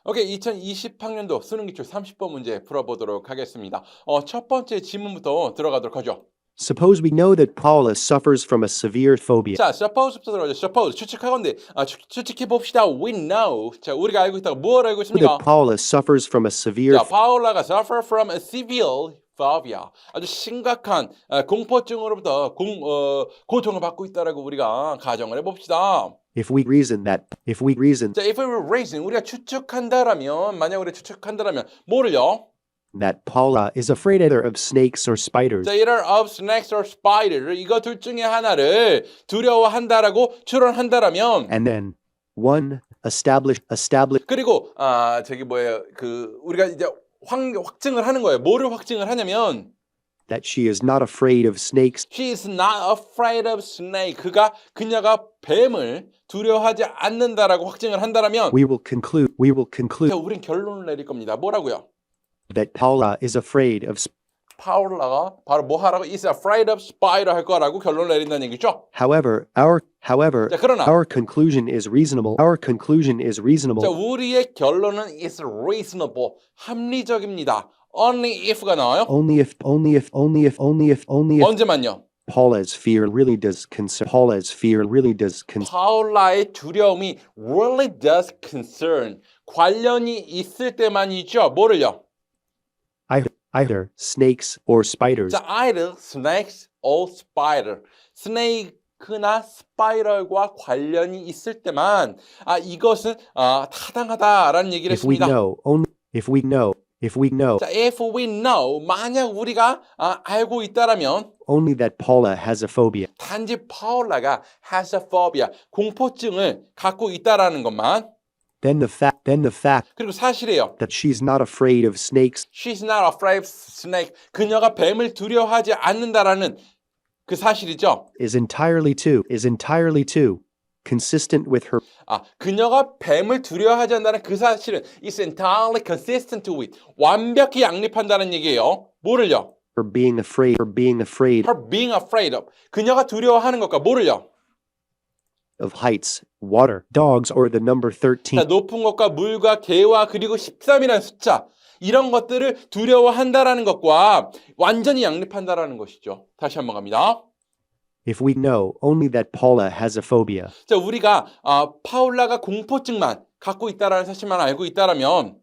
오케이, 2020학년도 수능 기출 30번 문제 풀어보도록 하겠습니다. 첫 번째 질문부터 들어가도록 하죠. Suppose we know that Paula suffers from a severe phobia. 자, suppose부터 들어가죠. suppose, 추측하건대. 추측해 봅시다. We know. 자, 우리가 알고 있다고 뭘 알고 있습니까? That Paula suffers from a severe 자, 파울라가 suffer from a severe phobia. 아주 심각한 공포증으로부터 고통을 받고 있다라고 우리가 가정을 해봅시다. If we reason, 자, if we reason, 우리가 추측한다라면, 만약 우리가 추측한다라면 뭐를요? that Paula is afraid either of snakes or spiders. 자, either of snakes or spiders, 이거 둘 중에 하나를 두려워한다라고 추론한다라면, And then, one, establish. 그리고 우리가 이제 확증을 하는 거예요. 뭐를 확증을 하냐면, That she is not afraid of snakes. she is not afraid of snake. 그녀가 뱀을 두려워하지 않는다라고 확증을 한다라면, We will conclude 자, 우린 결론을 내릴 겁니다. 뭐라고요? that Paula is afraid of. 파울라가 바로 뭐 하라고? is afraid of spider 할 거라고 결론을 내린다는 얘기죠. However, 자, 그러나 our conclusion is reasonable. 자, 우리의 결론은 is reasonable. 합리적입니다. only if가 나와요. Only if. 언제만요? Paula's fear really does concern. 파울라의 두려움이 really does concern. 관련이 있을 때만이죠. 뭐를요? Either snakes or spiders. 자, either snakes or spider. 스네이크나 스파이럴과 관련이 있을 때만 이것은 타당하다라는 얘기를 If we 했습니다. know. 자, if we know, 만약 우리가 알고 있다라면 Only that Paula has a phobia. 단지 파울라가 has a phobia, 공포증을 갖고 있다라는 것만. Then the fact 그리고 사실이에요. that she's not afraid of snakes She's not afraid of snake. 그녀가 뱀을 두려워하지 않는다라는 그 사실이죠. is entirely too consistent with her. 그녀가 뱀을 두려워하지 않는다는 그 사실은 is entirely consistent with, 완벽히 양립한다는 얘기예요. 뭐를요? Her being afraid Her being afraid of. 그녀가 두려워하는 것과 뭐를요? of heights, water, dogs, or the number 13. 자, 높은 것과 물과 개와 그리고 13이라는 숫자, 이런 것들을 두려워한다라는 것과 완전히 양립한다라는 것이죠. 다시 한번 갑니다. If we know only that Paula has a phobia, 자, 우리가 파울라가 공포증만 갖고 있다라는 사실만 알고 있다라면,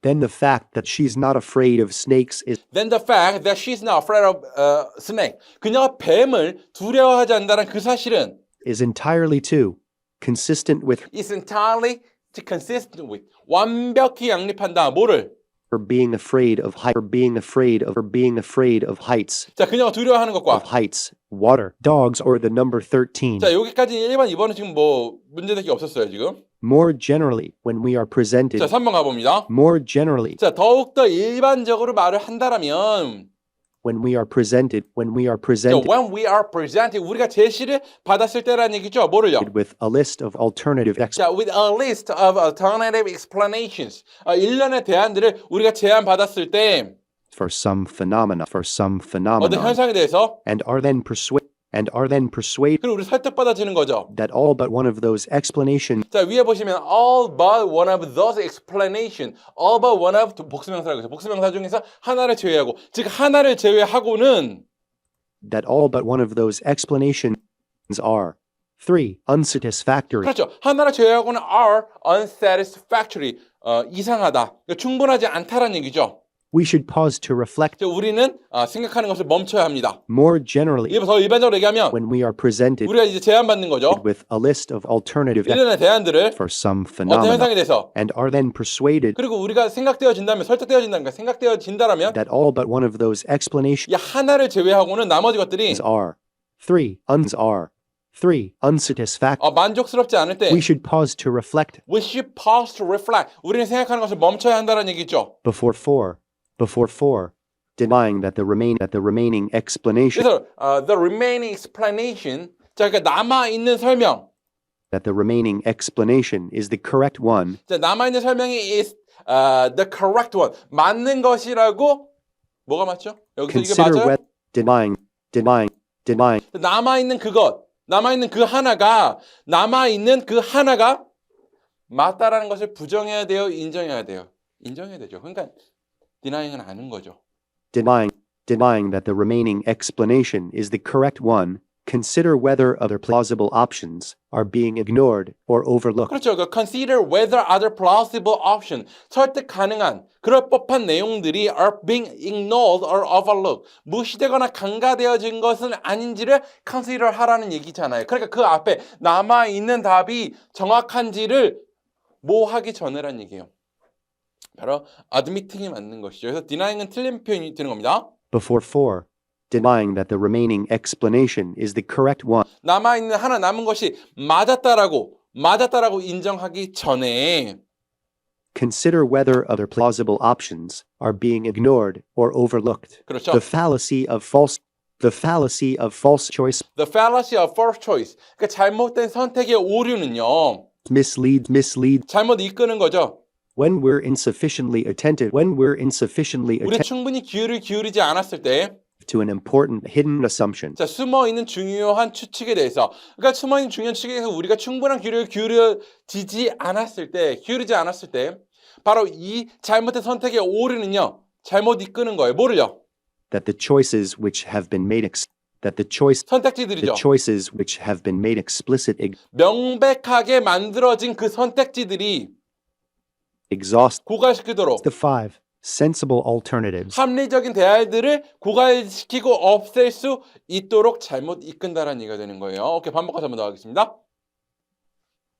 then the fact that she's not afraid of snakes is then the fact that she's not afraid of snake, 그녀가 뱀을 두려워하지 않는다는 그 사실은 entirely too consistent with is entirely consistent with, 완벽히 양립한다. 뭐를? her being afraid of heights. 자, 그녀가 두려워하는 것과 of heights, water, dogs, or the number 13. 자, 여기까지 1번, 2번은 지금 뭐 문제될 게 없었어요, 지금. More generally, when we are presented. 자, 3번 가봅니다. More generally, 자, 더욱더 일반적으로 말을 한다라면, when we are presented, 자, when we are presented, 우리가 제시를 받았을 때라는 얘기죠. 뭐를요? with a list of alternative 자, with a list of alternative explanations. 일련의 대안들을 우리가 제안받았을 때 for some phenomena, 어떤 현상에 대해서 and are then persuaded 그리고 우리 설득받아지는 거죠. that all but one of those explanations 자, 위에 보시면 all but one of those explanation, all but one of 복수명사라고 해서 복수명사 중에서 하나를 제외하고, 즉 하나를 제외하고는 that all but one of those explanations are 3 unsatisfactory. 그렇죠. 하나를 제외하고는 are unsatisfactory, 이상하다, 그러니까 충분하지 않다라는 얘기죠. We should pause to reflect. 자, 우리는 생각하는 것을 멈춰야 합니다. More generally, 이게 더 일반적으로 얘기하면 when we are presented 우리가 이제 제안받는 거죠. with a list of alternative 일련의 대안들을 for some 어떤 현상에 phenomena 대해서, and are then persuaded 그리고 우리가 설득되어진다면, 생각되어진다라면 that all but one of those explanations 이 하나를 제외하고는 나머지 것들이 are 3 unsatisfactory. 만족스럽지 않을 때 We should pause to reflect we should pause to reflect. 우리는 생각하는 것을 멈춰야 한다는 얘기죠. before 4 denying that the remaining explanation 그래서 the remaining explanation, 자, 그러니까 남아 있는 설명, that the remaining explanation is the correct one. 자, 남아 있는 설명이 is the correct one, 맞는 것이라고. 뭐가 맞죠? 여기서 이게 Consider 맞아요? whether denying 남아 있는 그것, 남아 있는 그 하나가 맞다라는 것을 부정해야 돼요, 인정해야 돼요? 인정해야 되죠. 그러니까 denying은 아는 거죠. Denying that the remaining explanation is the correct one. Consider whether other plausible options are being ignored or overlooked. 그렇죠. 그 consider whether other plausible option, 설득 가능한 그럴 법한 내용들이 are being ignored or overlooked, 무시되거나 간과되어진 것은 아닌지를 consider 하라는 얘기잖아요. 그러니까 그 앞에 남아있는 답이 정확한지를 뭐 하기 전에란 얘기예요. 바로 admitting이 맞는 것이죠. 그래서 denying은 틀린 표현이 되는 겁니다. Before 4. Denying that the remaining explanation is the correct one. 남아있는 하나 남은 것이 맞았다라고 인정하기 전에 Consider whether other plausible options are being ignored or overlooked. 그렇죠. The fallacy of false choice. The fallacy of false choice. 그러니까 잘못된 선택의 오류는요. Mislead. 잘못 이끄는 거죠. When we're insufficiently attentive. 우리 충분히 귀를 기울이지 않았을 때 To an important hidden assumption. 자, 숨어있는 중요한 추측에 대해서 그러니까 숨어있는 중요한 추측에 대해서 우리가 충분한 귀를 기울이지 않았을 때 바로 이 잘못된 선택의 오류는요. 잘못 이끄는 거예요. 뭐를요? That the choices which have been made 선택지들이죠. The choices which have been made explicit 명백하게 만들어진 그 선택지들이 exhaust 고갈시키도록 the 5 sensible alternatives. 합리적인 대안들을 고갈시키고 없앨 수 있도록 잘못 이끈다라는 얘기가 되는 거예요. 오케이, 반복해서 한번 더 하겠습니다.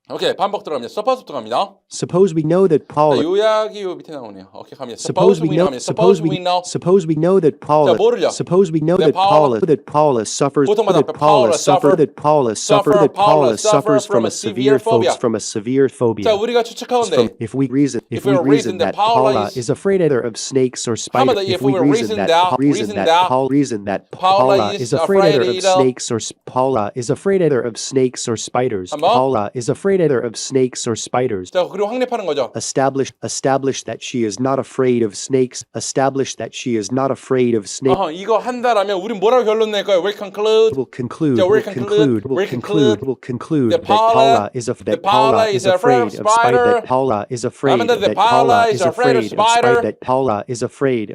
오케이, 반복 들어갑니다. 서포스부터 갑니다. Suppose we know that Paul. 자, 요약이 요 밑에 나오네요. 오케이, 갑니다. Suppose we know that Paul. 자, 뭐를요? Suppose we know that Paula suffers. 보통 말하면 Paula suffers from a severe phobia. 자, 우리가 추측하건대 If we reason that Paula is afraid either of snakes or spiders. If we reason that Paula is afraid either of snakes or Paula is afraid either of snakes or spiders. Paula is afraid either of snakes or spiders. 자, 그리고 확립하는 거죠. Establish that she is not afraid of snakes. 이거 한다라면 우린 뭐라고 결론 낼 거예요? We'll conclude that Paula is afraid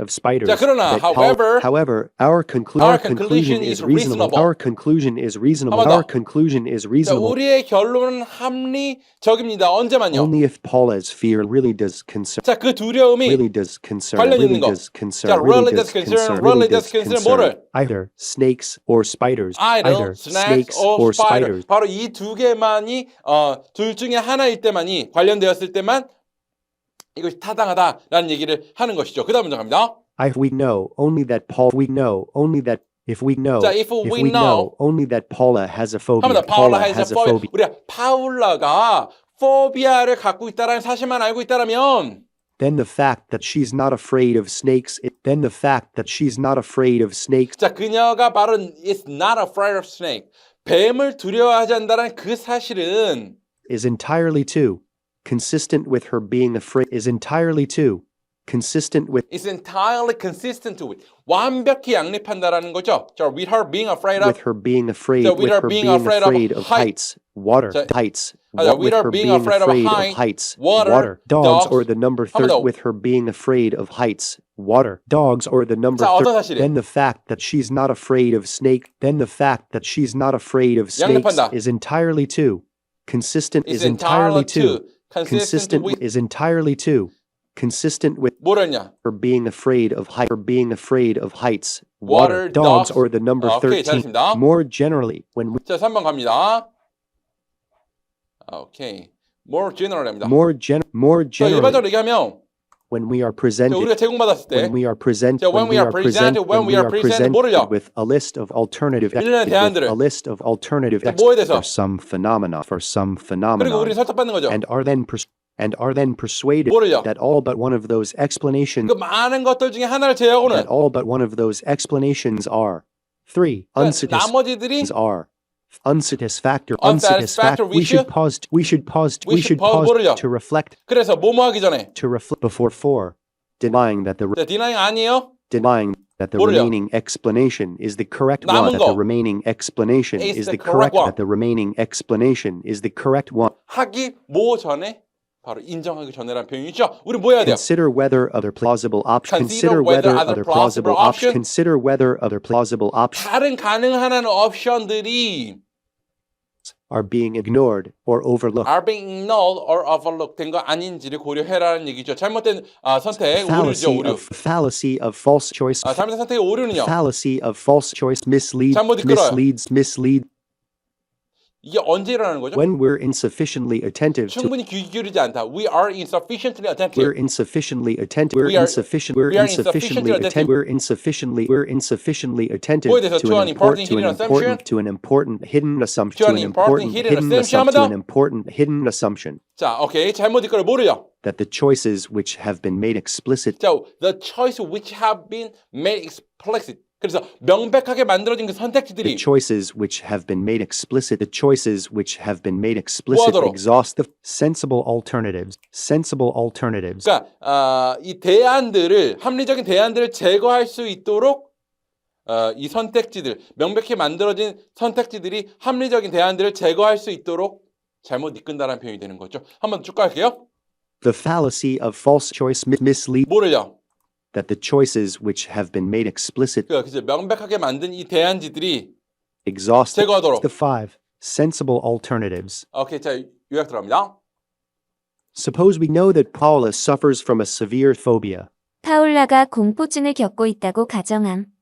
of spiders. 자, 그러나 however, our conclusion is reasonable. 자, 우리의 결론은 합리적입니다. 언제만요? Only if Paula's fear really does concern. 자, 그 두려움이 관련 있는 거. 자, really does concern 뭐를? Either snakes or spiders. Either snakes or spiders. 바로 이 두 개만이 둘 중에 하나일 때만이 관련되었을 때만 이것이 타당하다라는 얘기를 하는 것이죠. 그다음 문장 갑니다. If we know only that Paula has a phobia. 우리가 파울라가 포비아를 갖고 있다라는 사실만 알고 있다라면 Then the fact that she's not afraid of snakes. 자, 그녀가 바로 is not afraid of snake. 뱀을 두려워하지 않는다는 그 사실은 is entirely consistent with her being afraid. 완벽히 양립한다라는 거죠. 자, with her being afraid of heights, water, heights, with her being afraid of heights, water, dogs, or the number 30. With her being afraid of heights, water, dogs, or the number 30. Then the fact that she's not afraid of snakes. Is entirely consistent. Consistent with 뭐랬냐? her being afraid of heights, water, dogs, or the number 13. 잘했습니다. More generally, when we 자, 3번 갑니다. 오케이. More general입니다. more 자, generally, 일반적으로 얘기하면 when we are 자, presented 우리가 제공받았을 때 when we are presented 뭐를요? with a list of alternative 일련의 대안들을. 뭐에 대해서? for some phenomena 그리고 우리는 설득받는 거죠. and are then persuaded 뭐를요? that all but one of those explanations 그 많은 것들 중에 하나를 제외하고는 are 3 나머지들이 unsatisfactory. unsatisfactory. We should pause 뭐를요? to reflect 그래서 뭐뭐 하기 전에 before 4. Denying that the denying 아니에요? remaining explanation is the correct one. 남은 거. The remaining explanation Is is the the correct correct one. That the remaining explanation is the correct one. 하기 뭐 전에 바로 인정하기 전에라는 표현이죠. 우리 뭐 해야 돼요? Consider whether other plausible options. Consider whether other plausible option. Consider whether other plausible options 다른 가능한 옵션들이 are being ignored or overlooked. are being ignored or overlooked 된 거 아닌지를 고려해라는 얘기죠. 잘못된 선택 오류죠. 오류. Fallacy of false choice. 잘못된 선택의 오류는요. Fallacy of false choice. Misleads. 이게 언제 일어나는 거죠? When we're insufficiently attentive to. 충분히 귀 기울이지 않다. We are insufficiently attentive. We're insufficiently attentive. We're insufficiently attentive to an important hidden assumption. 자, 오케이. 잘못 이끌어 뭐래요? That the choices which have been made explicit. 자, the choice which have been made explicit. 그래서 명백하게 만들어진 그 선택지들이 the choices which have been made explicit exhaustive sensible alternatives. 그러니까 이 대안들을 합리적인 대안들을 제거할 수 있도록 이 선택지들 명백히 만들어진 선택지들이 합리적인 대안들을 제거할 수 있도록 잘못 이끈다라는 표현이 되는 거죠. 한번 쭉 갈게요. The fallacy of false choice mislead. 뭐를요? That the choices which have been made explicit 그래서 명백하게 만든 이 대안지들이 exhaust 제거하도록. The five sensible alternatives. 오케이, 자 요약 들어갑니다. Suppose we know that Paula suffers from a severe phobia. 파울라가 공포증을 겪고 있다고 가정함.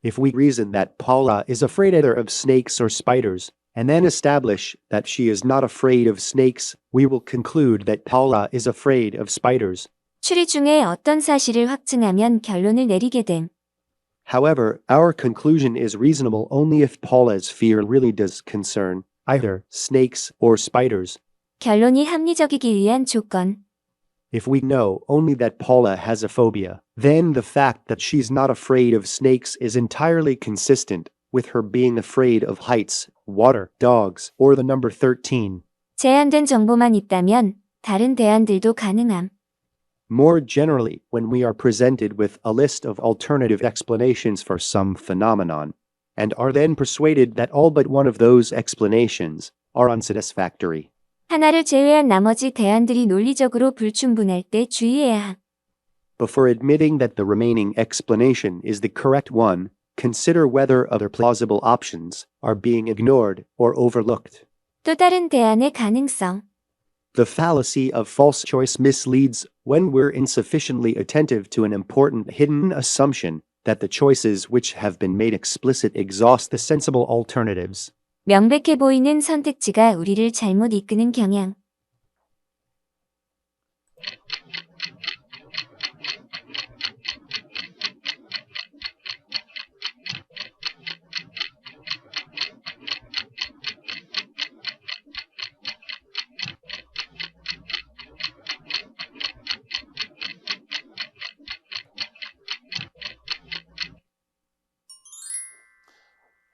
If we reason that Paula is afraid either of snakes or spiders, and then establish that she is not afraid of snakes, we will conclude that Paula is afraid of spiders. 추리 중에 어떤 사실을 확증하면 결론을 내리게 됨. However, our conclusion is reasonable only if Paula's fear really does concern either snakes or spiders. 결론이 합리적이기 위한 조건. If we know only that Paula has a phobia, then the fact that she's not afraid of snakes is entirely consistent with her being afraid of heights, water, dogs, or the number 13. 제한된 정보만 있다면 다른 대안들도 가능함. More generally, when we are presented with a list of alternative explanations for some phenomenon, and are then persuaded that all but one of those explanations are unsatisfactory. 하나를 제외한 나머지 대안들이 논리적으로 불충분할 때 주의해야 함. Before admitting that the remaining explanation is the correct one, consider whether other plausible options are being ignored or overlooked. 또 다른 대안의 가능성. The fallacy of false choice misleads when we're insufficiently attentive to an important hidden assumption that the choices which have been made explicit exhaust the sensible alternatives. 명백해 보이는 선택지가 우리를 잘못 이끄는 경향.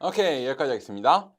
오케이, 여기까지 하겠습니다.